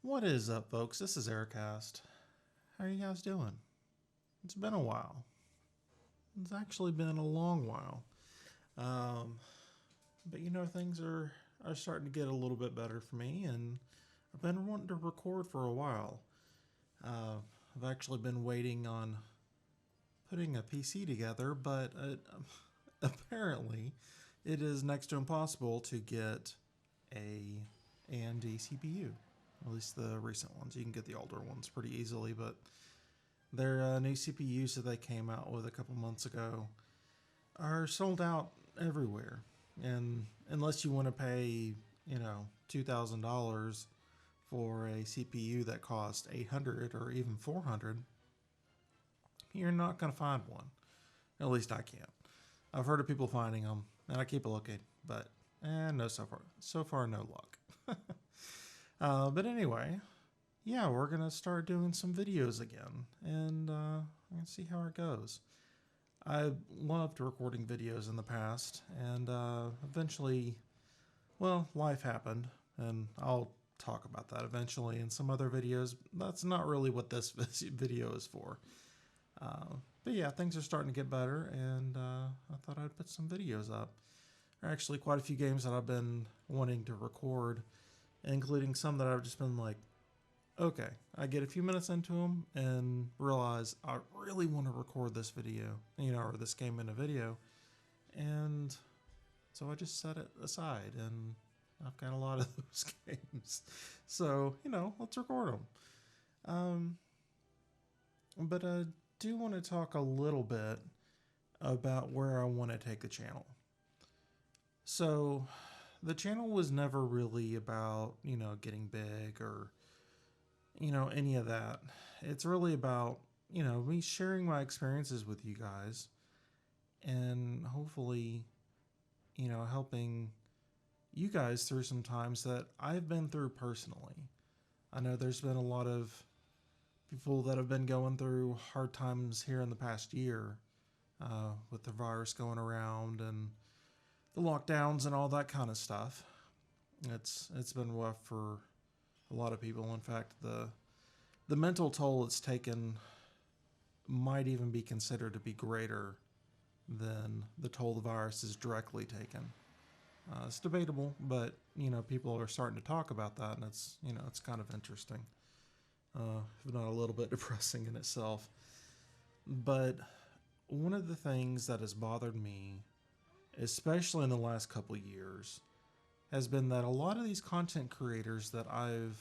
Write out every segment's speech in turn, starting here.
What is up, folks? This is Aircast. How are you guys doing? It's been a while. It's actually been a long while. Um, but things are starting to get a little bit better for me, and I've been wanting to record for a while. Uh, I've actually been waiting on putting a PC together, but apparently it is next to impossible to get a AMD CPU. At least the recent ones. You can get the older ones pretty easily, but their new CPUs that they came out with a couple months ago are sold out everywhere. And unless you want to pay, $2,000 for a CPU that costs 800 or even 400, you're not going to find one. At least I can't. I've heard of people finding them, and I keep looking, but no, so far, no luck. But anyway, yeah, we're gonna start doing some videos again, and I'm gonna see how it goes. I loved recording videos in the past, and eventually, well, life happened, and I'll talk about that eventually in some other videos. That's not really what this video is for. But yeah, things are starting to get better, and I thought I'd put some videos up. There are actually quite a few games that I've been wanting to record, including some that I've just been like, okay, I get a few minutes into them and realize I really want to record this video, or this game in a video. And so I just set it aside, and I've got a lot of those games. So, let's record them. But I do want to talk a little bit about where I want to take the channel. So, the channel was never really about, getting big or, any of that. It's really about, me sharing my experiences with you guys and hopefully, helping you guys through some times that I've been through personally. I know there's been a lot of people that have been going through hard times here in the past year with the virus going around and the lockdowns and all that kind of stuff. It's been rough for a lot of people. In fact, the mental toll it's taken might even be considered to be greater than the toll the virus is directly taken. It's debatable, but people are starting to talk about that, and it's kind of interesting, if not a little bit depressing in itself. But one of the things that has bothered me, especially in the last couple years, has been that a lot of these content creators that I've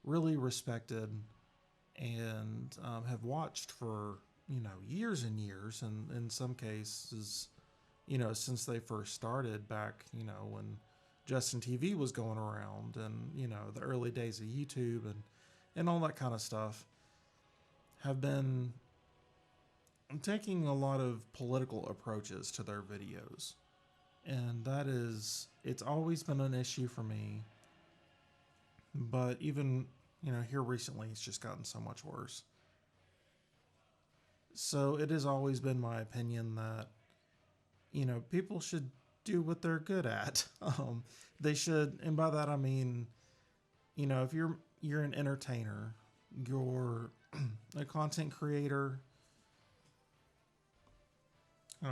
really respected and have watched for years and years, and in some cases, since they first started back, when Justin TV was going around, and the early days of YouTube and all that kind of stuff, have been taking a lot of political approaches to their videos. And it's always been an issue for me. But even, here recently, it's just gotten so much worse. So it has always been my opinion that, people should do what they're good at. They should, and by that I mean, if you're an entertainer, you're a content creator,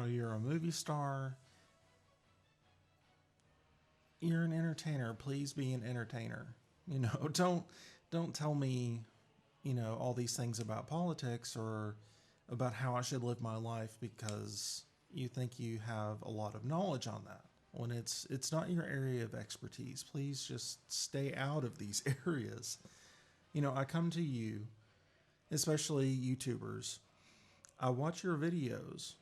you're a movie star, you're an entertainer. Please be an entertainer. Don't tell me, all these things about politics or about how I should live my life because you think you have a lot of knowledge on that. When it's not your area of expertise, please just stay out of these areas. I come to you, especially YouTubers. I watch your videos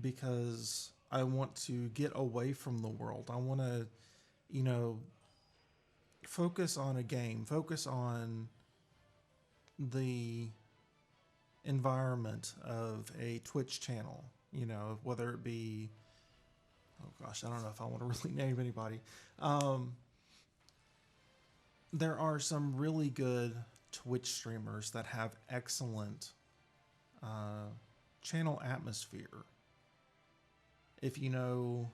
because I want to get away from the world. I want to, focus on a game, focus on the environment of a Twitch channel, whether it be, oh gosh, I don't know if I want to really name anybody. There are some really good Twitch streamers that have excellent channel atmosphere. If you know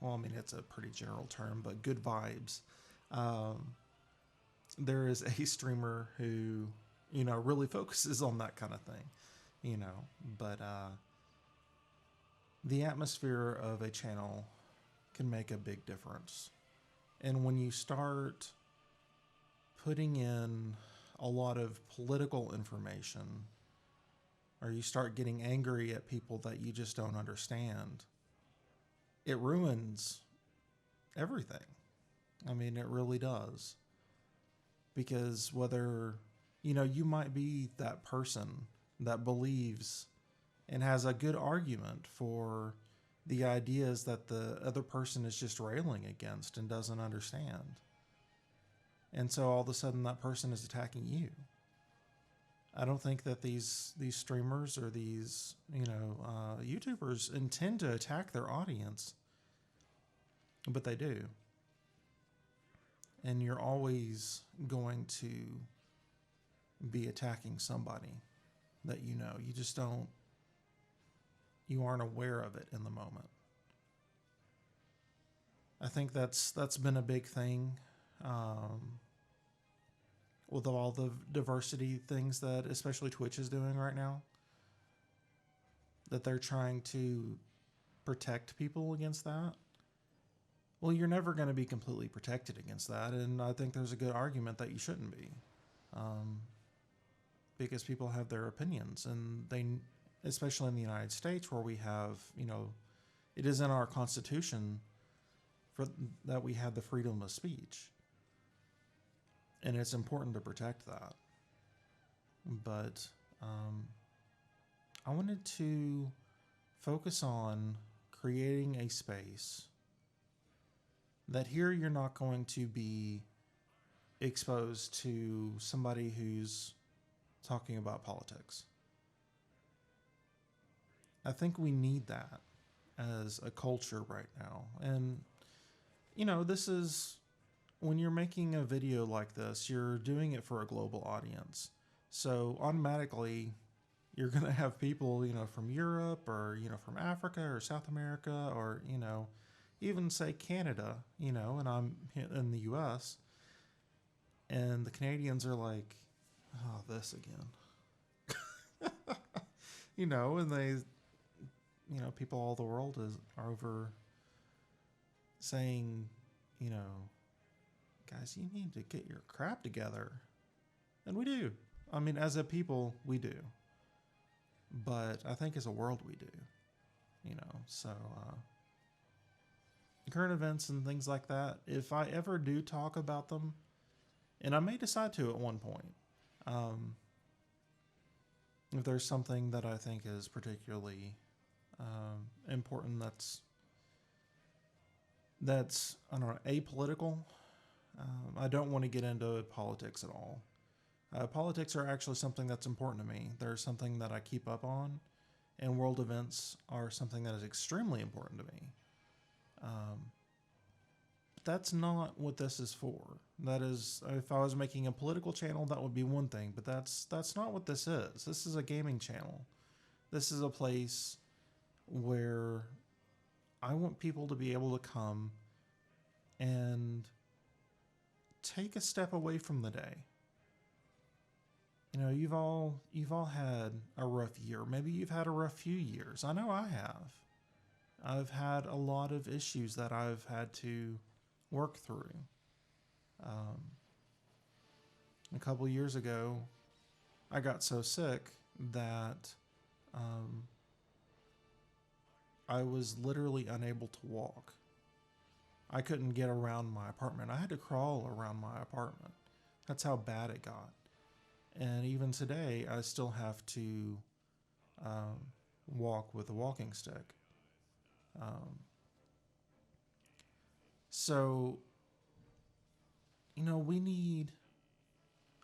well, I mean, it's a pretty general term, but good vibes. there is a streamer who, really focuses on that kind of thing, but the atmosphere of a channel can make a big difference. And when you start putting in a lot of political information, or you start getting angry at people that you just don't understand, it ruins everything. I mean, it really does. Because whether, you might be that person that believes and has a good argument for the ideas that the other person is just railing against and doesn't understand. And so all of a sudden that person is attacking you. I don't think that these streamers or these, YouTubers intend to attack their audience, but they do. And you're always going to be attacking somebody that you just don't, you aren't aware of it in the moment. I think that's been a big thing with all the diversity things that especially Twitch is doing right now, that they're trying to protect people against that. Well, you're never going to be completely protected against that, and I think there's a good argument that you shouldn't be, because people have their opinions, and they, especially in the United States, where we have, it is in our Constitution that we have the freedom of speech, and it's important to protect that. But I wanted to focus on creating a space that here you're not going to be exposed to somebody who's talking about politics. I think we need that as a culture right now. And, this is, when you're making a video like this, you're doing it for a global audience. So automatically, you're going to have people, from Europe or, from Africa or South America or, even say Canada, and I'm in the US, and the Canadians are like, oh, this again. And they, people all the world are over saying, guys, you need to get your crap together. And we do. I mean, as a people, we do. But I think as a world, we do. So current events and things like that, if I ever do talk about them, and I may decide to at one point, if there's something that I think is particularly important that's I don't know, apolitical, I don't want to get into politics at all. Politics are actually something that's important to me. They're something that I keep up on, and world events are something that is extremely important to me. That's not what this is for. That is, if I was making a political channel, that would be one thing, but that's not what this is. This is a gaming channel. This is a place where I want people to be able to come and take a step away from the day. You've all had a rough year. Maybe you've had a rough few years. I know I have. I've had a lot of issues that I've had to work through. A couple years ago, I got so sick that I was literally unable to walk. I couldn't get around my apartment. I had to crawl around my apartment. That's how bad it got. And even today, I still have to walk with a walking stick. So, we need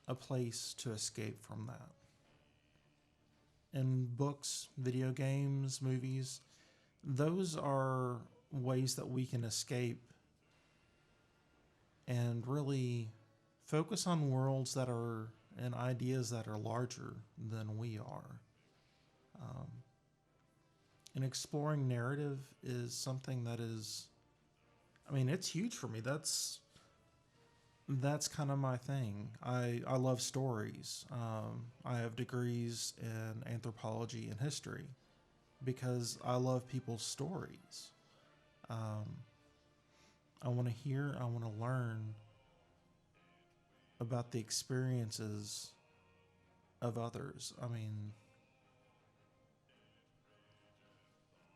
a place to escape from that. And books, video games, movies, those are ways that we can escape and really focus on worlds that are and ideas that are larger than we are. And exploring narrative is something that is, it's huge for me. that's kind of my thing. I love stories. I have degrees in anthropology and history because I love people's stories. Um, I want to hear, I want to learn about the experiences of others. I mean,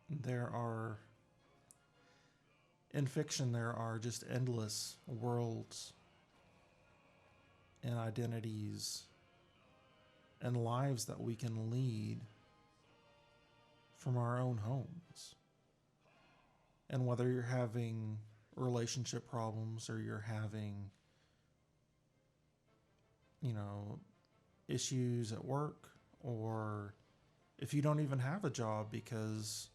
there are, in fiction, there are just endless worlds and identities and lives that we can lead from our own homes. And whether you're having relationship problems or you're having, you know, issues at work, or if you don't even have a job because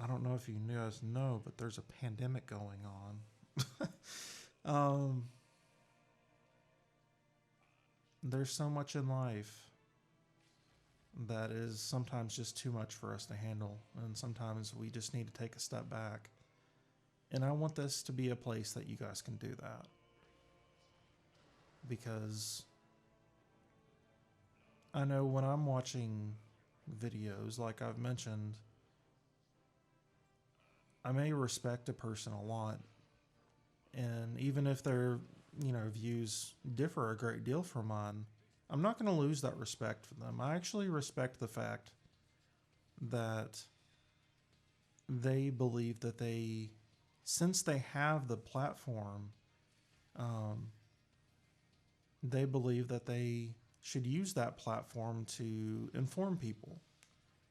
I don't know if you guys know, but there's a pandemic going on. um, there's so much in life that is sometimes just too much for us to handle, and sometimes we just need to take a step back. And I want this to be a place that you guys can do that, because I know when I'm watching videos, like I've mentioned, I may respect a person a lot, and even if their views differ a great deal from mine, I'm not going to lose that respect for them. I actually respect the fact that they believe that since they have the platform, um, they believe that they should use that platform to inform people.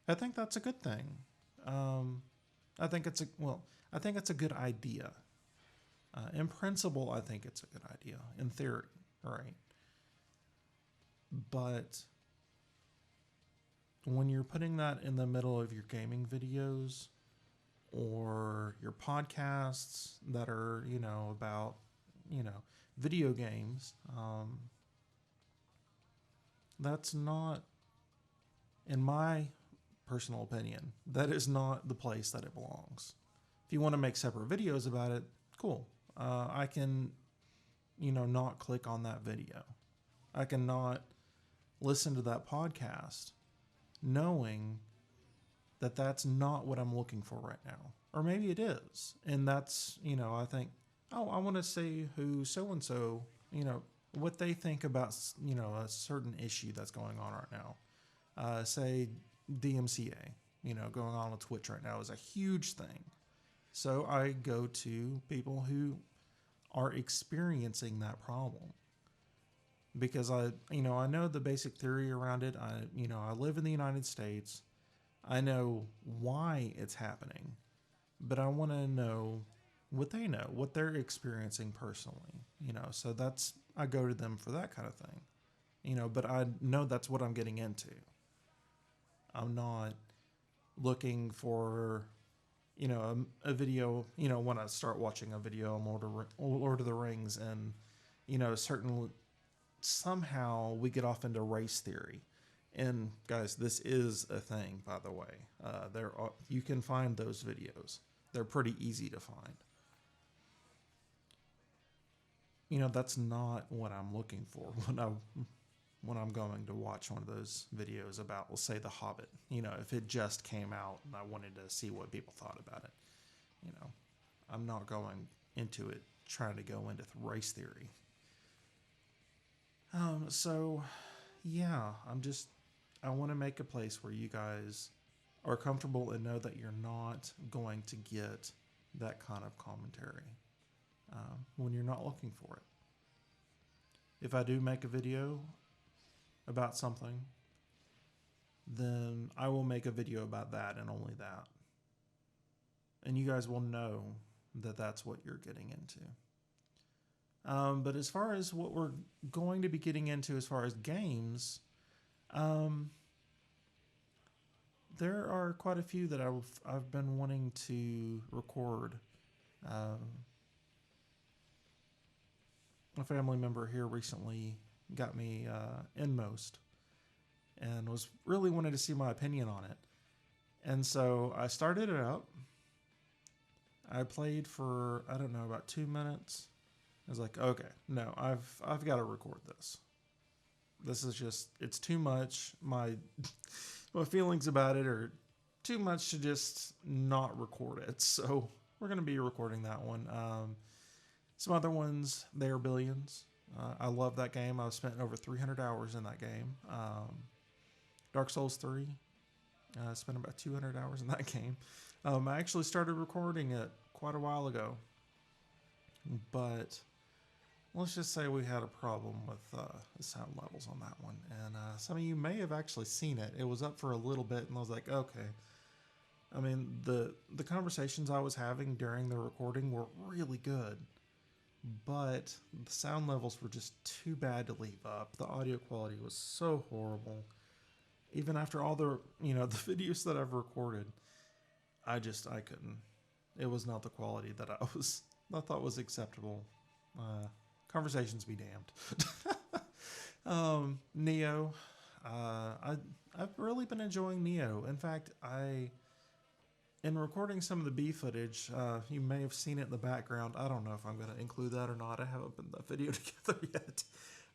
I think that's a good thing. Um, I think it's I think it's a good idea. In principle, I think it's a good idea. In theory, right? But when you're putting that in the middle of your gaming videos or your podcasts that are, about, you know, video games, that's not, in my personal opinion, that is not the place that it belongs. If you want to make separate videos about it, cool. I can, not click on that video. I can not listen to that podcast knowing that that's not what I'm looking for right now. Or maybe it is. And that's, I think, oh, I want to say who so and so, what they think about, a certain issue that's going on right now. Say DMCA, going on Twitch right now is a huge thing. So I go to people who are experiencing that problem, because I know the basic theory around it. I live in the United States. I know why it's happening, but I want to know what they know, what they're experiencing personally, so I go to them for that kind of thing, but I know that's what I'm getting into. I'm not looking for, a video, when I start watching a video on Lord of the Rings, and, somehow we get off into race theory. And guys, this is a thing, by the way. You can find those videos. They're pretty easy to find. That's not what I'm looking for when I'm going to watch one of those videos about, let's say, The Hobbit. If it just came out and I wanted to see what people thought about it, I'm not going into it trying to go into race theory. So, yeah, I want to make a place where you guys are comfortable and know that you're not going to get that kind of commentary when you're not looking for it. If I do make a video about something, then I will make a video about that and only that. And you guys will know that that's what you're getting into. But as far as what we're going to be getting into as far as games, there are quite a few that I've been wanting to record. A family member here recently got me Inmost and was really wanted to see my opinion on it. And so I started it up. I played for, I don't know, about 2 minutes. I was like, okay, no, I've got to record this. This is just, it's too much. My feelings about it are too much to just not record it. So we're going to be recording that one. Some other ones, they are Billions. I love that game. I've spent over 300 hours in that game. Dark Souls 3. I spent about 200 hours in that game. I actually started recording it quite a while ago. But let's just say we had a problem with the sound levels on that one. And some of you may have actually seen it. It was up for a little bit, and I was like, okay. I mean, the conversations I was having during the recording were really good. But the sound levels were just too bad to leave up. The audio quality was so horrible. Even after all the, the videos that I've recorded, I couldn't. It was not the quality that I thought was acceptable. Conversations be damned. Neo. I've really been enjoying Neo. In fact, in recording some of the B footage, you may have seen it in the background. I don't know if I'm going to include that or not. I haven't put the video together yet.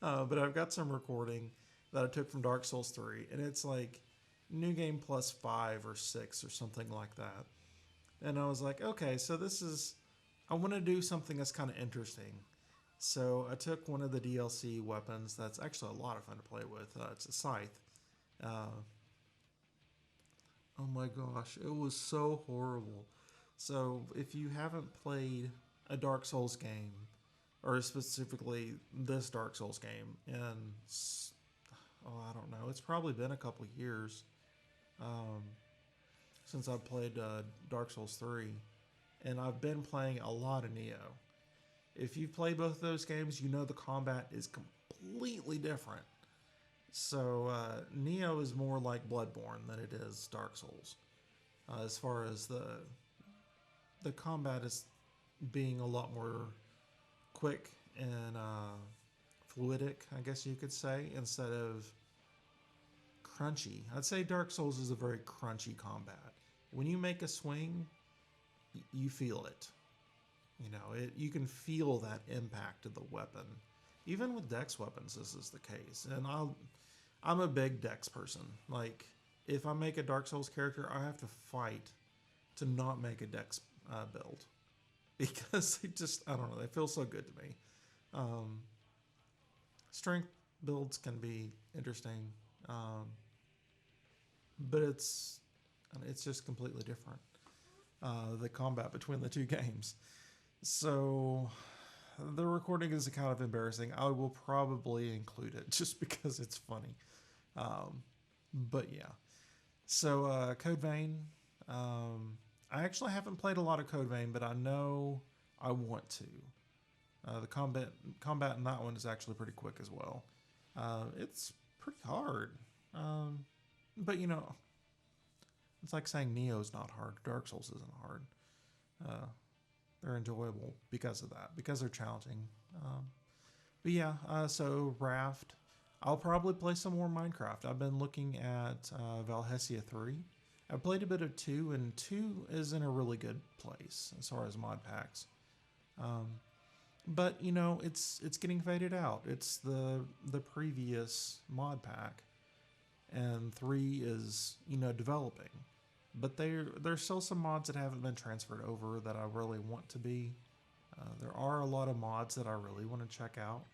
But I've got some recording that I took from Dark Souls 3. And it's like New Game Plus 5 or 6 or something like that. And I was like, okay, so I want to do something that's kind of interesting. So I took one of the DLC weapons that's actually a lot of fun to play with. It's a scythe. Oh my gosh, it was so horrible. So if you haven't played a Dark Souls game, or specifically this Dark Souls game, I don't know, it's probably been a couple years since I played Dark Souls 3, and I've been playing a lot of Neo. If you've played both of those games, you know the combat is completely different. So Neo is more like Bloodborne than it is Dark Souls, as far as the combat is being a lot more quick and fluidic, I guess you could say, instead of crunchy. I'd say Dark Souls is a very crunchy combat. When you make a swing, you feel it. You can feel that impact of the weapon. Even with dex weapons, this is the case. And I'm a big dex person. Like, if I make a Dark Souls character, I have to fight to not make a dex build. Because I don't know, they feel so good to me. Strength builds can be interesting. But it's just completely different. The combat between the two games. So the recording is kind of embarrassing. I will probably include it just because it's funny. But yeah. So Code Vein. I actually haven't played a lot of Code Vein, but I know I want to. The combat in that one is actually pretty quick as well. It's pretty hard. But it's like saying Neo's not hard. Dark Souls isn't hard. They're enjoyable because of that, because they're challenging. But yeah, so Raft. I'll probably play some more Minecraft. I've been looking at Valhesia 3. I played a bit of 2, and 2 is in a really good place as far as mod packs. But it's getting faded out. It's the previous mod pack, and 3 is developing. But there's still some mods that haven't been transferred over that I really want to be. There are a lot of mods that I really want to check out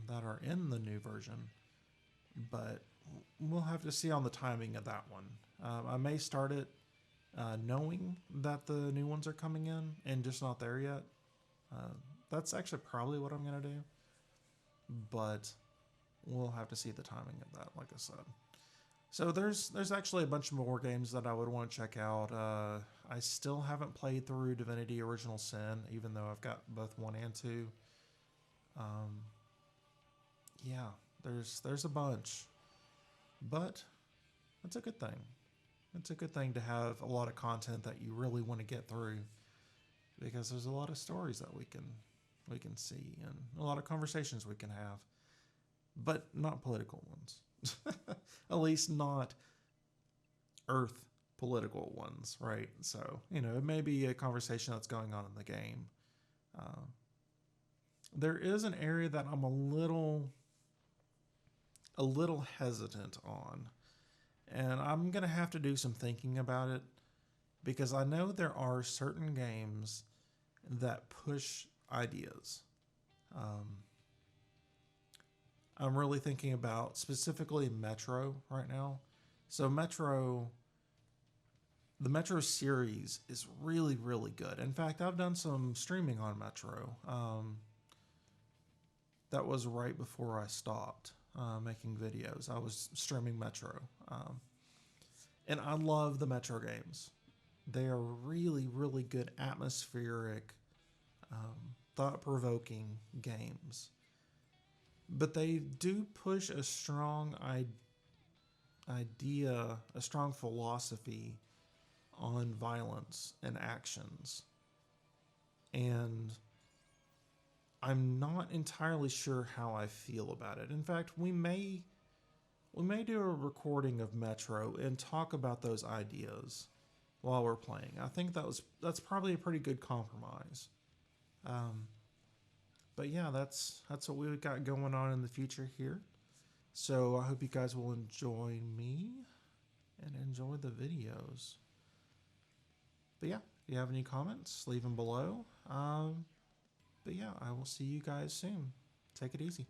that are in the new version. But we'll have to see on the timing of that one. I may start it knowing that the new ones are coming in and just not there yet. That's actually probably what I'm going to do. But we'll have to see the timing of that, like I said. So there's actually a bunch more games that I would want to check out. I still haven't played through Divinity Original Sin, even though I've got both 1 and 2. Yeah, there's a bunch. But it's a good thing. It's a good thing to have a lot of content that you really want to get through, because there's a lot of stories that we can see and a lot of conversations we can have, but not political ones. At least not Earth political ones, right? So, it may be a conversation that's going on in the game. There is an area that I'm a little hesitant on, and I'm gonna have to do some thinking about it because I know there are certain games that push ideas. Um, I'm really thinking about specifically Metro right now. So the Metro series is really, really good. In fact, I've done some streaming on Metro. That was right before I stopped making videos. I was streaming Metro. And I love the Metro games. They are really, really good atmospheric, thought provoking games. But they do push a strong idea, a strong philosophy on violence and actions. And I'm not entirely sure how I feel about it. In fact, we may do a recording of Metro and talk about those ideas while we're playing. I think that's probably a pretty good compromise. Um, but yeah, that's what we've got going on in the future here. So I hope you guys will enjoy me and enjoy the videos. But yeah, if you have any comments, leave them below. But yeah, I will see you guys soon. Take it easy.